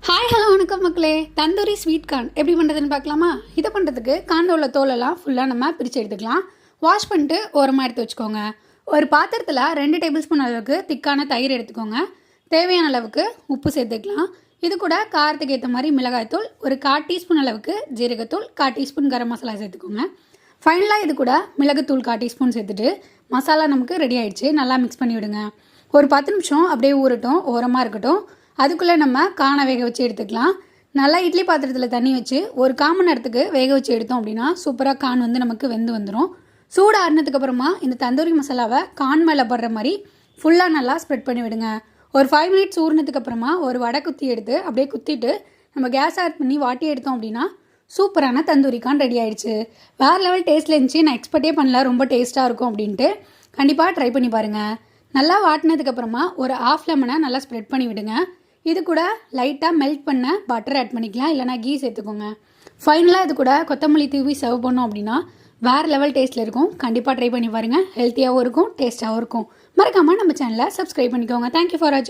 Hi hello வணக்கம் மக்களே. Tandoori sweet corn எப்படி பண்ணுறதுன்னு பார்க்கலாமா? இதை பண்ணுறதுக்கு கார்னில் உள்ள தோலெல்லாம் ஃபுல்லாக நம்ம பிரித்து எடுத்துக்கலாம். வாஷ் பண்ணிட்டு ஓரமாக எடுத்து வச்சுக்கோங்க. ஒரு பாத்திரத்தில் 2 டேபிள் ஸ்பூன் அளவுக்கு திக்கான தயிர் எடுத்துக்கோங்க. தேவையான அளவுக்கு உப்பு சேர்த்துக்கலாம். இது கூட காரத்துக்கு ஏற்ற மாதிரி மிளகாய்த்தூள், ஒரு 1/4 டீஸ்பூன் அளவுக்கு ஜீரகத்தூள், 1/4 டீஸ்பூன் கரம் மசாலா சேர்த்துக்கோங்க. ஃபைனலாக இது கூட மிளகுத்தூள் 1/4 டீஸ்பூன் சேர்த்துட்டு மசாலா நமக்கு ரெடி ஆகிடுச்சு. நல்லா மிக்ஸ் பண்ணி விடுங்க. ஒரு 10 நிமிஷம் அப்படியே ஊறட்டும், ஓரமாக இருக்கட்டும். அதுக்குள்ளே நம்ம காணை வேக வச்சு எடுத்துக்கலாம். நல்லா இட்லி பாத்திரத்தில் தண்ணி வச்சு ஒரு 1/4 மணி நேரத்துக்கு வேக வச்சு எடுத்தோம் அப்படின்னா சூப்பராக கான் நமக்கு வெந்து வந்துடும். சூடு ஆறினதுக்கப்புறமா இந்த தந்தூரி மசாலாவை கான் மேலே படுற மாதிரி ஃபுல்லாக நல்லா ஸ்ப்ரெட் பண்ணி விடுங்க. ஒரு 5 மினிட்ஸ் ஊறினதுக்கப்புறமா ஒரு வடை குத்தி எடுத்து அப்படியே குத்திட்டு நம்ம கேஸ் ஆட் பண்ணி வாட்டி எடுத்தோம் அப்படின்னா சூப்பரான தந்தூரி கான் ரெடி ஆகிடுச்சு. வேறு லெவல் டேஸ்ட்டில் இருந்துச்சு. நான் எக்ஸ்பெக்டே பண்ணல ரொம்ப டேஸ்ட்டாக இருக்கும் அப்படின்ட்டு. கண்டிப்பாக ட்ரை பண்ணி பாருங்கள். நல்லா வாட்டினதுக்கப்புறமா ஒரு 1/2 லெமனை நல்லா ஸ்ப்ரெட் பண்ணி விடுங்க. இது கூட லைட்டாக மெல்ட் பண்ண பட்டர் ஆட் பண்ணிக்கலாம், இல்லைனா கீ சேர்த்துக்கோங்க. ஃபைனலாக இது கூட கொத்தமல்லி தூவி சர்வ் பண்ணோம் அப்படின்னா வேறு லெவல் டேஸ்ட்டில் இருக்கும். கண்டிப்பாக ட்ரை பண்ணி பாருங்கள். ஹெல்த்தியாகவும் இருக்கும், டேஸ்ட்டாகவும் இருக்கும். மறக்காமல் நம்ம சேனலை சப்ஸ்கிரைப் பண்ணிக்கோங்க. தேங்க்யூ ஃபார் வாட்சிங்.